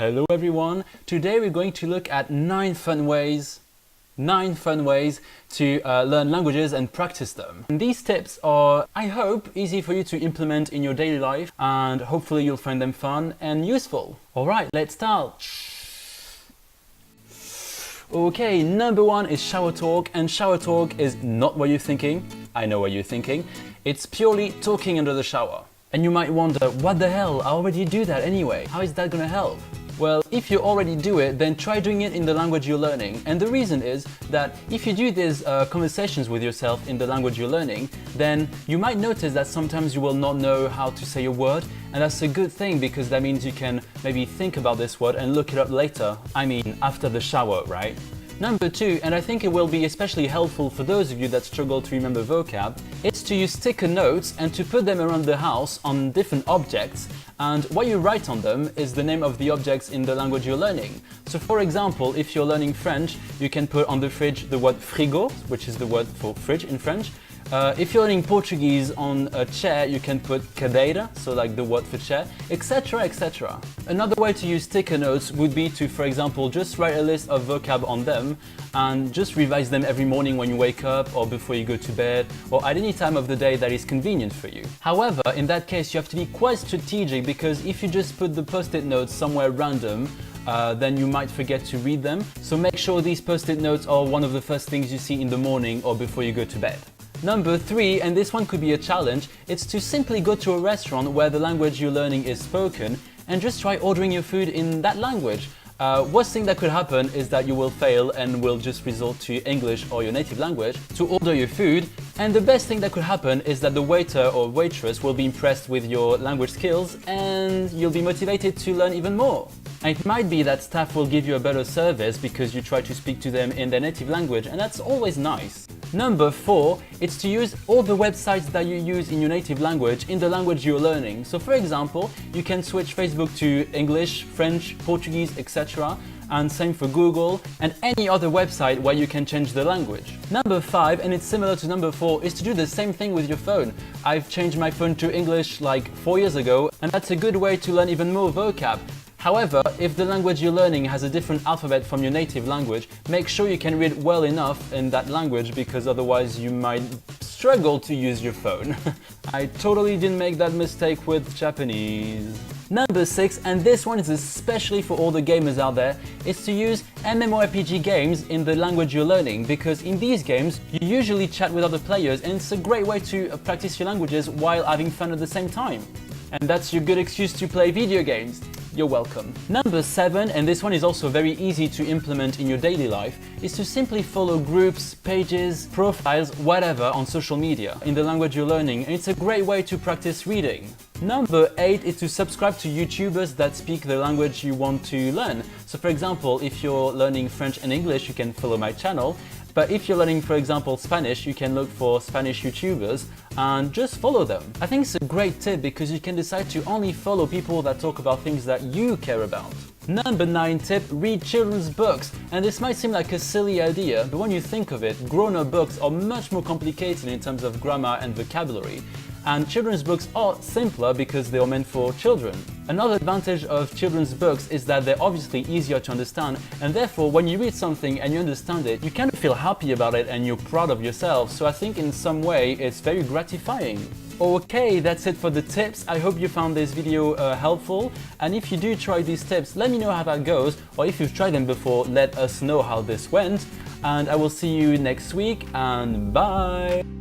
Hello everyone! Today we're going to look at 9 fun ways to learn languages and practice them. And these tips are, I hope, easy for you to implement in your daily life, and hopefully you'll find them fun and useful. Alright, let's start! Okay, number 1 is shower talk, and shower talk is not what you're thinking. I know what you're thinking. It's purely talking under the shower. And you might wonder, what the hell, I already do that anyway. How is that gonna help? Well, if you already do it, then try doing it in the language you're learning. And the reason is that if you do these conversations with yourself in the language you're learning, then you might notice that sometimes you will not know how to say a word. And that's a good thing, because that means you can maybe think about this word and look it up later. I mean, after the shower, right? Number 2, and I think it will be especially helpful for those of you that struggle to remember vocab, it's to use sticker notes and to put them around the house on different objects, and what you write on them is the name of the objects in the language you're learning. So for example, if you're learning French, you can put on the fridge the word frigo, which is the word for fridge in French. If you're learning Portuguese, on a chair you can put cadeira, so like the word for chair, etc, etc. Another way to use sticker notes would be to, for example, just write a list of vocab on them and just revise them every morning when you wake up, or before you go to bed, or at any time of the day that is convenient for you. However, in that case you have to be quite strategic, because if you just put the post-it notes somewhere random, then you might forget to read them. So make sure these post-it notes are one of the first things you see in the morning or before you go to bed. Number 3, and this one could be a challenge, it's to simply go to a restaurant where the language you're learning is spoken and just try ordering your food in that language. Worst thing that could happen is that you will fail and will just resort to English or your native language to order your food, and the best thing that could happen is that the waiter or waitress will be impressed with your language skills and you'll be motivated to learn even more. And it might be that staff will give you a better service because you try to speak to them in their native language, and that's always nice. Number 4, it's to use all the websites that you use in your native language in the language you're learning. So for example, you can switch Facebook to English, French, Portuguese, etc. And same for Google and any other website where you can change the language. Number 5, and it's similar to number 4, is to do the same thing with your phone. I've changed my phone to English like 4 years ago, and that's a good way to learn even more vocab. However, if the language you're learning has a different alphabet from your native language, make sure you can read well enough in that language, because otherwise you might struggle to use your phone. I totally didn't make that mistake with Japanese. Number 6, and this one is especially for all the gamers out there, is to use MMORPG games in the language you're learning, because in these games you usually chat with other players, and it's a great way to practice your languages while having fun at the same time. And that's your good excuse to play video games. You're welcome. Number 7, and this one is also very easy to implement in your daily life, is to simply follow groups, pages, profiles, whatever on social media in the language you're learning, and it's a great way to practice reading. Number 8 is to subscribe to YouTubers that speak the language you want to learn. So for example, if you're learning French and English, you can follow my channel. But if you're learning, for example, Spanish, you can look for Spanish YouTubers and just follow them. I think it's a great tip, because you can decide to only follow people that talk about things that you care about. Number 9 tip, read children's books. And this might seem like a silly idea, but when you think of it, grown-up books are much more complicated in terms of grammar and vocabulary. And children's books are simpler because they are meant for children. Another advantage of children's books is that they're obviously easier to understand, and therefore when you read something and you understand it, you kind of feel happy about it and you're proud of yourself. So I think in some way it's very gratifying. Okay, that's it for the tips. I hope you found this video helpful, and if you do try these tips, let me know how that goes, or if you've tried them before, let us know how this went, and I will see you next week, and bye!